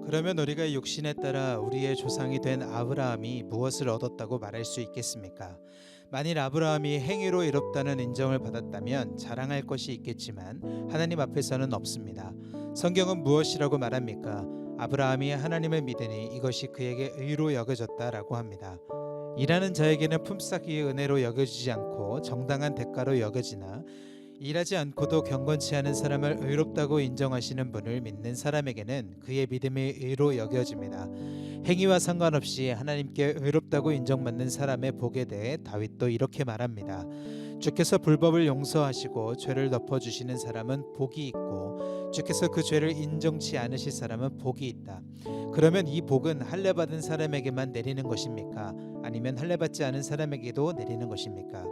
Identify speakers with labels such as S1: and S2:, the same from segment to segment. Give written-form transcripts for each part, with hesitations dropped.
S1: 그러면 우리가 육신에 따라 우리의 조상이 된 아브라함이 무엇을 얻었다고 말할 수 있겠습니까? 만일 아브라함이 행위로 이롭다는 인정을 받았다면 자랑할 것이 있겠지만 하나님 앞에서는 없습니다. 성경은 무엇이라고 말합니까? 아브라함이 하나님을 믿으니 이것이 그에게 의로 여겨졌다라고 합니다. 일하는 자에게는 품삯이 은혜로 여겨지지 않고 정당한 대가로 여겨지나 일하지 않고도 경건치 않은 사람을 의롭다고 인정하시는 분을 믿는 사람에게는 그의 믿음이 의로 여겨집니다. 행위와 상관없이 하나님께 의롭다고 인정받는 사람의 복에 대해 다윗도 이렇게 말합니다. 주께서 불법을 용서하시고 죄를 덮어주시는 사람은 복이 있고 주께서 그 죄를 인정치 않으실 사람은 복이 있다. 그러면 이 복은 할례 받은 사람에게만 내리는 것입니까? 아니면 할례 받지 않은 사람에게도 내리는 것입니까?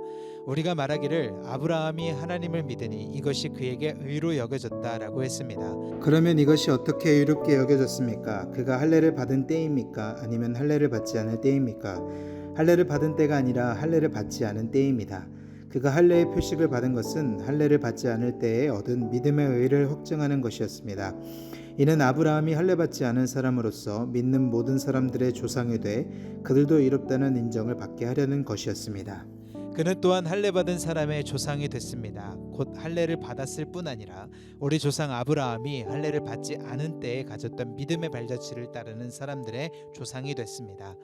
S1: 우리가 말하기를 아브라함이 하나님을 믿으니 이것이 그에게 의로 여겨졌다라고 했습니다. 그러면 이것이 어떻게 의롭게 여겨졌습니까? 그가 할례를 받은 때입니까? 아니면 할례를 받지 않을 때입니까? 할례를 받은 때가 아니라 할례를 받지 않은 때입니다. 그가 할례의 표식을 받은 것은 할례를 받지 않을 때에 얻은 믿음의 의를 확증하는 것이었습니다. 이는 아브라함이 할례 받지 않은 사람으로서 믿는 모든 사람들의 조상이 돼 그들도 의롭다는 인정을 받게 하려는 것이었습니다. 그는 또한 할례 받은 사람의 조상이 됐습니다. 곧 할례를 받았을 뿐 아니라 우리 조상 아브라함이 할례를 받지 않은 때에 가졌던 믿음의 발자취를 따르는 사람들의 조상이 됐습니다.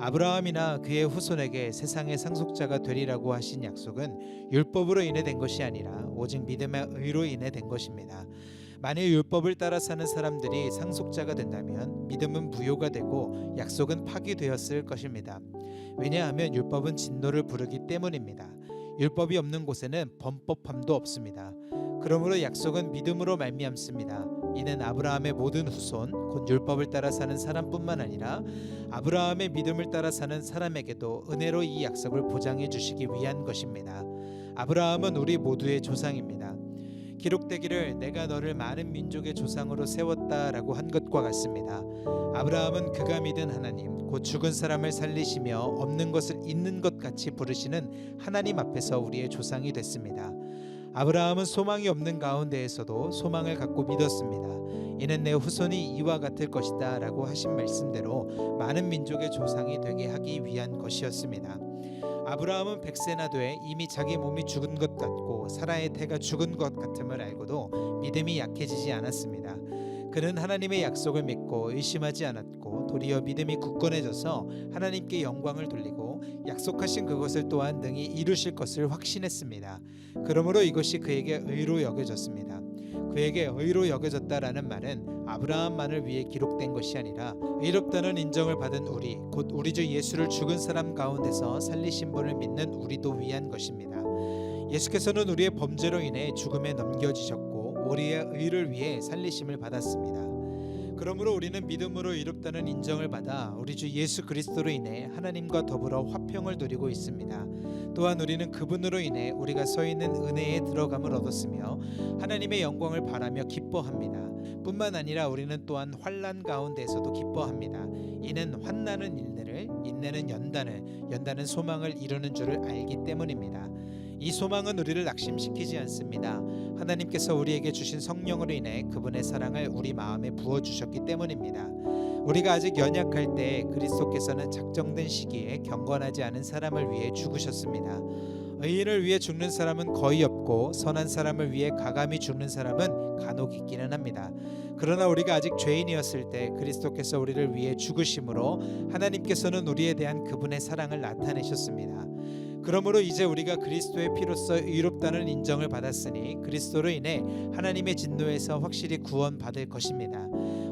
S1: 아브라함이나 그의 후손에게 세상의 상속자가 되리라고 하신 약속은 율법으로 인해 된 것이 아니라 오직 믿음의 의로 인해 된 것입니다. 만일 율법을 따라 사는 사람들이 상속자가 된다면 믿음은 무효가 되고 약속은 파기되었을 것입니다. 왜냐하면 율법은 진노를 부르기 때문입니다. 율법이 없는 곳에는 범법함도 없습니다. 그러므로 약속은 믿음으로 말미암습니다. 이는 아브라함의 모든 후손 곧 율법을 따라 사는 사람뿐만 아니라 아브라함의 믿음을 따라 사는 사람에게도 은혜로 이 약속을 보장해 주시기 위한 것입니다. 아브라함은 우리 모두의 조상입니다. 기록되기를 내가 너를 많은 민족의 조상으로 세웠다라고 한 것과 같습니다. 아브라함은 그가 믿은 하나님 곧 죽은 사람을 살리시며 없는 것을 있는 것 같이 부르시는 하나님 앞에서 우리의 조상이 됐습니다. 아브라함은 소망이 없는 가운데에서도 소망을 갖고 믿었습니다. 이는 내 후손이 이와 같을 것이다 라고 하신 말씀대로 많은 민족의 조상이 되게 하기 위한 것이었습니다. 아브라함은 100세나 돼 이미 자기 몸이 죽은 것 같고 사라의 태가 죽은 것 같음을 알고도 믿음이 약해지지 않았습니다. 그는 하나님의 약속을 믿고 의심하지 않았고 도리어 믿음이 굳건해져서 하나님께 영광을 돌리고 약속하신 그것을 또한 능히 이루실 것을 확신했습니다. 그러므로 이것이 그에게 의로 여겨졌습니다. 그에게 의로 여겨졌다라는 말은 아브라함만을 위해 기록된 것이 아니라 의롭다는 인정을 받은 우리 곧 우리 주 예수를 죽은 사람 가운데서 살리신 분을 믿는 우리도 위한 것입니다. 예수께서는 우리의 범죄로 인해 죽음에 넘겨지셨고 우리의 의를 위해 살리심을 받았습니다. 그러므로 우리는 믿음으로 의롭다는 인정을 받아 우리 주 예수 그리스도로 인해 하나님과 더불어 화평을 누리고 있습니다. 또한 우리는 그분으로 인해 우리가 서 있는 은혜에 들어감을 얻었으며 하나님의 영광을 바라며 기뻐합니다. 뿐만 아니라 우리는 또한 환난 가운데에서도 기뻐합니다. 이는 환난은 인내를, 인내는 연단을, 연단은 소망을 이루는 줄을 알기 때문입니다. 이 소망은 우리를 낙심시키지 않습니다. 하나님께서 우리에게 주신 성령으로 인해 그분의 사랑을 우리 마음에 부어주셨기 때문입니다. 우리가 아직 연약할 때 그리스도께서는 작정된 시기에 경건하지 않은 사람을 위해 죽으셨습니다. 의인을 위해 죽는 사람은 거의 없고 선한 사람을 위해 가감히 죽는 사람은 간혹 있기는 합니다. 그러나 우리가 아직 죄인이었을 때 그리스도께서 우리를 위해 죽으심으로 하나님께서는 우리에 대한 그분의 사랑을 나타내셨습니다. 그러므로 이제 우리가 그리스도의 피로써 의롭다는 인정을 받았으니 그리스도로 인해 하나님의 진노에서 확실히 구원받을 것입니다.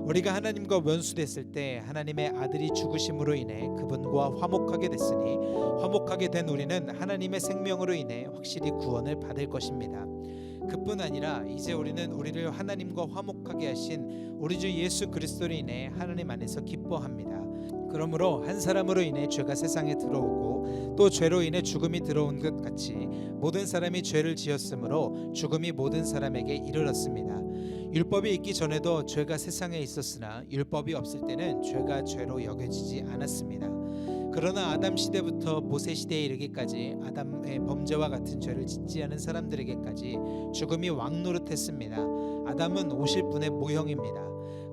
S1: 우리가 하나님과 원수됐을 때 하나님의 아들이 죽으심으로 인해 그분과 화목하게 됐으니 화목하게 된 우리는 하나님의 생명으로 인해 확실히 구원을 받을 것입니다. 그뿐 아니라 이제 우리는 우리를 하나님과 화목하게 하신 우리 주 예수 그리스도로 인해 하나님 안에서 기뻐합니다. 그러므로 한 사람으로 인해 죄가 세상에 들어오고 또 죄로 인해 죽음이 들어온 것 같이 모든 사람이 죄를 지었으므로 죽음이 모든 사람에게 이르렀습니다. 율법이 있기 전에도 죄가 세상에 있었으나 율법이 없을 때는 죄가 죄로 여겨지지 않았습니다. 그러나 아담 시대부터 모세 시대에 이르기까지 아담의 범죄와 같은 죄를 짓지 않은 사람들에게까지 죽음이 왕노릇했습니다. 아담은 오실 분의 모형입니다.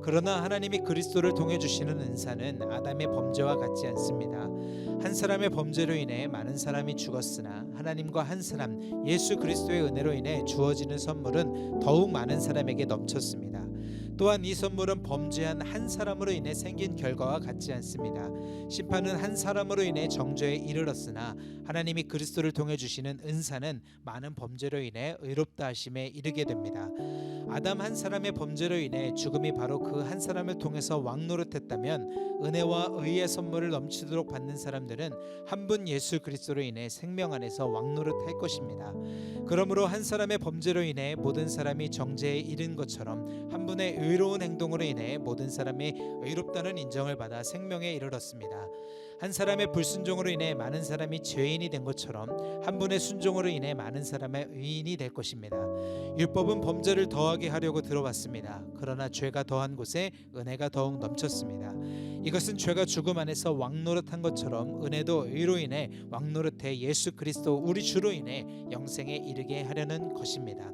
S1: 그러나 하나님이 그리스도를 통해 주시는 은사는 아담의 범죄와 같지 않습니다. 한 사람의 범죄로 인해 많은 사람이 죽었으나 하나님과 한 사람 예수 그리스도의 은혜로 인해 주어지는 선물은 더욱 많은 사람에게 넘쳤습니다. 또한 이 선물은 범죄한 한 사람으로 인해 생긴 결과와 같지 않습니다. 심판은 한 사람으로 인해 정죄에 이르렀으나 하나님이 그리스도를 통해 주시는 은사는 많은 범죄로 인해 의롭다 하심에 이르게 됩니다. 아담 한 사람의 범죄로 인해 죽음이 바로 그 한 사람을 통해서 왕노릇했다면 은혜와 의의 선물을 넘치도록 받는 사람들은 한 분 예수 그리스도로 인해 생명 안에서 왕노릇할 것입니다. 그러므로 한 사람의 범죄로 인해 모든 사람이 정죄에 이른 것처럼 한 분의 의로운 행동으로 인해 모든 사람이 의롭다는 인정을 받아 생명에 이르렀습니다. 한 사람의 불순종으로 인해 많은 사람이 죄인이 된 것처럼 한 분의 순종으로 인해 많은 사람의 의인이 될 것입니다. 율법은 범죄를 더하게 하려고 들어왔습니다. 그러나 죄가 더한 곳에 은혜가 더욱 넘쳤습니다. 이것은 죄가 죽음 안에서 왕노릇한 것처럼 은혜도 의로 인해 왕노릇해 예수 그리스도 우리 주로 인해 영생에 이르게 하려는 것입니다.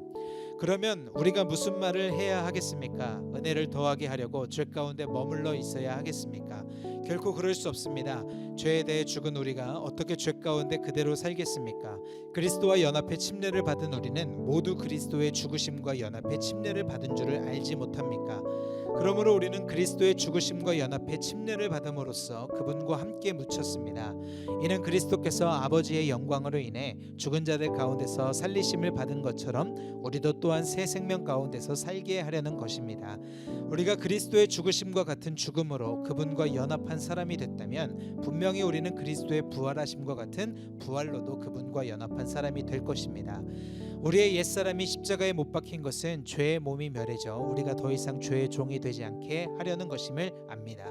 S1: 그러면 우리가 무슨 말을 해야 하겠습니까? 은혜를 더하게 하려고 죄 가운데 머물러 있어야 하겠습니까? 결코 그럴 수 없습니다. 죄에 대해 죽은 우리가 어떻게 죄 가운데 그대로 살겠습니까? 그리스도와 연합해 침례를 받은 우리는 모두 그리스도의 죽으심과 연합해 침례를 받은 줄을 알지 못합니까? 그러므로 우리는 그리스도의 죽으심과 연합해 침례를 받음으로써 그분과 함께 묻혔습니다. 이는 그리스도께서 아버지의 영광으로 인해 죽은 자들 가운데서 살리심을 받은 것처럼 우리도 또한 새 생명 가운데서 살게 하려는 것입니다. 우리가 그리스도의 죽으심과 같은 죽음으로 그분과 연합한 사람이 됐다면 분명히 우리는 그리스도의 부활하심과 같은 부활로도 그분과 연합한 사람이 될 것입니다. 우리의 옛사람이 십자가에 못 박힌 것은 죄의 몸이 멸해져 우리가 더 이상 죄의 종이 되지 않게 하려는 것임을 압니다.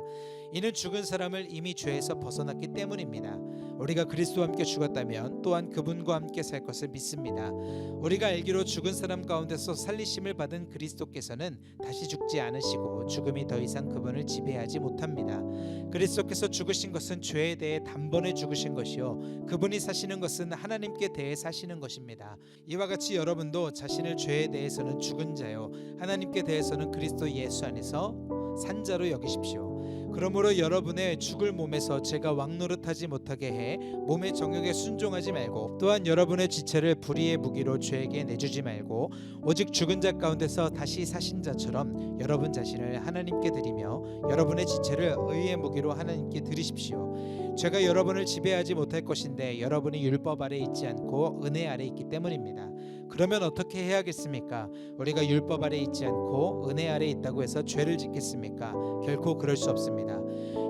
S1: 이는 죽은 사람을 이미 죄에서 벗어났기 때문입니다. 우리가 그리스도와 함께 죽었다면 또한 그분과 함께 살 것을 믿습니다. 우리가 알기로 죽은 사람 가운데서 살리심을 받은 그리스도께서는 다시 죽지 않으시고 죽음이 더 이상 그분을 지배하지 못합니다. 그리스도께서 죽으신 것은 죄에 대해 단번에 죽으신 것이요 그분이 사시는 것은 하나님께 대해 사시는 것입니다. 이와 같이 여러분도 자신을 죄에 대해서는 죽은 자요 하나님께 대해서는 그리스도 예수 안에서 산 자로 여기십시오. 그러므로 여러분의 죽을 몸에서 죄가 왕노릇하지 못하게 해 몸의 정욕에 순종하지 말고 또한 여러분의 지체를 불의의 무기로 죄에게 내주지 말고 오직 죽은 자 가운데서 다시 사신 자처럼 여러분 자신을 하나님께 드리며 여러분의 지체를 의의 무기로 하나님께 드리십시오. 죄가 여러분을 지배하지 못할 것인데 여러분이 율법 아래 있지 않고 은혜 아래 있기 때문입니다. 그러면 어떻게 해야겠습니까? 우리가 율법 아래 있지 않고 은혜 아래 있다고 해서 죄를 짓겠습니까? 결코 그럴 수 없습니다.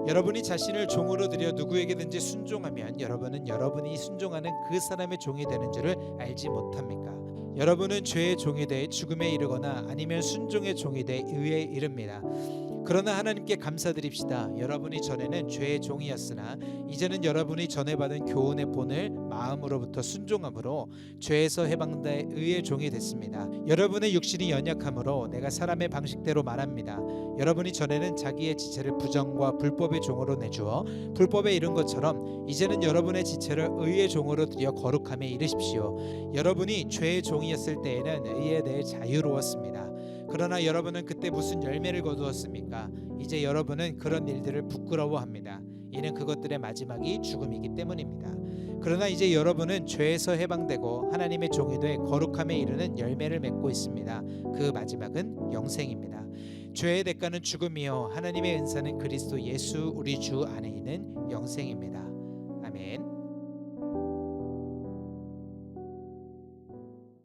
S1: 여러분이 자신을 종으로 들여 누구에게든지 순종하면 여러분은 여러분이 순종하는 그 사람의 종이 되는 줄을 알지 못합니까? 여러분은 죄의 종이 돼 죽음에 이르거나 아니면 순종의 종이 돼 의에 이릅니다. 그러나 하나님께 감사드립시다. 여러분이 전에는 죄의 종이었으나 이제는 여러분이 전에 받은 교훈의 본을 마음으로부터 순종함으로 죄에서 해방돼 의의 종이 됐습니다. 여러분의 육신이 연약함으로 내가 사람의 방식대로 말합니다. 여러분이 전에는 자기의 지체를 부정과 불법의 종으로 내주어 불법에 이른 것처럼 이제는 여러분의 지체를 의의 종으로 들여 거룩함에 이르십시오. 여러분이 죄의 종이었을 때에는 의에 대해 자유로웠습니다. 그러나 여러분은 그때 무슨 열매를 거두었습니까? 이제 여러분은 그런 일들을 부끄러워합니다. 이는 그것들의 마지막이 죽음이기 때문입니다. 그러나 이제 여러분은 죄에서 해방되고 하나님의 종이 돼 거룩함에 이르는 열매를 맺고 있습니다. 그 마지막은 영생입니다. 죄의 대가는 죽음이요 하나님의 은사는 그리스도 예수 우리 주 안에 있는 영생입니다. 아멘.